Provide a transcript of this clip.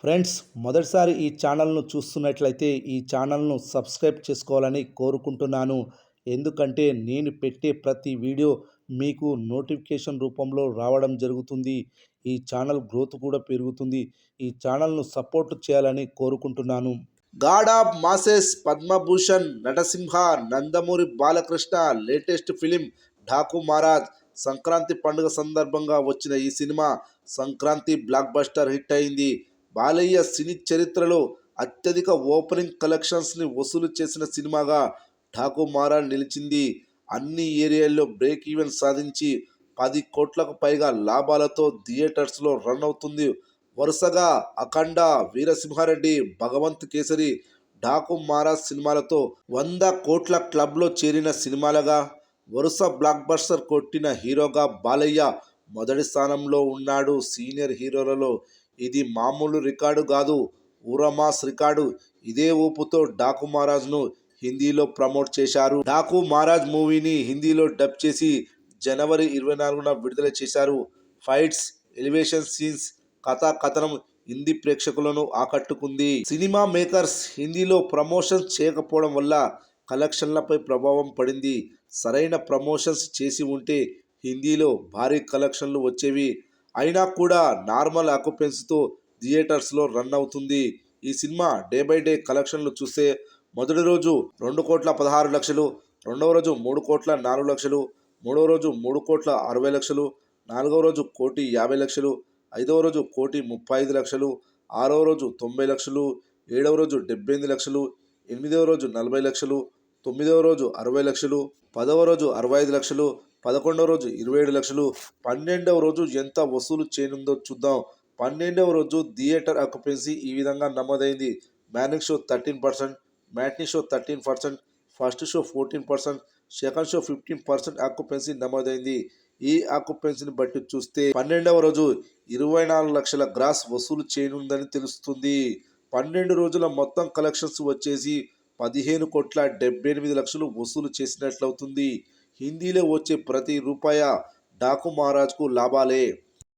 Friends, మొదటిసారి ఈ ఛానల్ను చూస్తున్నట్లయితే ఈ ఛానల్ను సబ్స్క్రైబ్ చేసుకోవాలని కోరుకుంటున్నాను. ఎందుకంటే నేను పెట్టే ప్రతి వీడియో మీకు నోటిఫికేషన్ రూపంలో రావడం జరుగుతుంది. ఈ ఛానల్ గ్రోత్ కూడా పెరుగుతుంది. ఈ ఛానల్ను సపోర్ట్ చేయాలని కోరుకుంటున్నాను. God of masses Padma Bhushan Natasimha Nandamuri Balakrishna latest film Daaku Maharaj. Sankranti పండుగ సందర్భంగా వచ్చిన ఈ cinema Sankranti blockbuster hit అయింది. బాలయ్య సినీ చరిత్రలో అత్యధిక ఓపెనింగ్ కలెక్షన్స్ని వసూలు చేసిన సినిమాగా ఠాకూ మహారాజ్ నిలిచింది. అన్ని ఏరియాల్లో బ్రేక్ ఈవెన్ సాధించి 10 కోట్లకు పైగా లాభాలతో థియేటర్స్లో రన్ అవుతుంది. వరుసగా అఖండ, వీరసింహారెడ్డి, భగవంత్ కేసరి, ఠాకూ మహారాజ్ సినిమాలతో 100 కోట్ల క్లబ్లో చేరిన సినిమాలుగా వరుస బ్లాక్ బస్టర్ కొట్టిన హీరోగా బాలయ్య మొదటి స్థానంలో ఉన్నాడు. సీనియర్ హీరోలలో ఇది మామూలు రికార్డు కాదు, ఊరమాస్ రికార్డు. ఇదే ఊపుతో ఠాకూ మహారాజ్ను హిందీలో ప్రమోట్ చేశారు. ఠాకూ మహారాజ్ మూవీని హిందీలో డబ్ చేసి జనవరి 24న విడుదల చేశారు. ఫైట్స్, ఎలివేషన్ సీన్స్, కథనం హిందీ ప్రేక్షకులను ఆకట్టుకుంది. సినిమా మేకర్స్ హిందీలో ప్రమోషన్స్ చేయకపోవడం వల్ల కలెక్షన్లపై ప్రభావం పడింది. సరైన ప్రమోషన్స్ చేసి ఉంటే హిందీలో భారీ కలెక్షన్లు వచ్చేవి. అయినా కూడా నార్మల్ ఆక్యుపెన్సీతో థియేటర్స్లో రన్ అవుతుంది. ఈ సినిమా డే బై డే కలెక్షన్లు చూస్తే మొదటి రోజు 2,16,00,000, రెండవ రోజు 3,04,00,000, మూడవ రోజు 3,60,00,000, నాలుగవ రోజు 1,50,00,000, ఐదవ రోజు 1,35,00,000, ఆరవ రోజు 90,00,000, ఏడవ రోజు 78,00,000, ఎనిమిదవ రోజు 40,00,000, తొమ్మిదవ రోజు 60,00,000, 10వ రోజు 65,00,000, 11వ రోజు 27,00,000, 12వ రోజు ఎంత వసూలు చేయనుందో చూద్దాం. 12వ రోజు థియేటర్ ఆక్యుపెన్సీ ఈ విధంగా నమోదైంది. Morning show 13%, matinee show 13%, first show 14%, second show 15% occupancy నమోదైంది. ఈ ఆక్యుపెన్సీని బట్టి చూస్తే 12వ రోజు 24 లక్షల గ్రాస్ వసూలు చేయనుందని తెలుస్తుంది. 12 రోజుల మొత్తం కలెక్షన్స్ వచ్చేసి 15,78,00,000 వసూలు చేసినట్లవుతుంది. హిందీలో వచ్చే ప్రతి రూపాయి ఠాకూ మహారాజ్కు లాభాలే.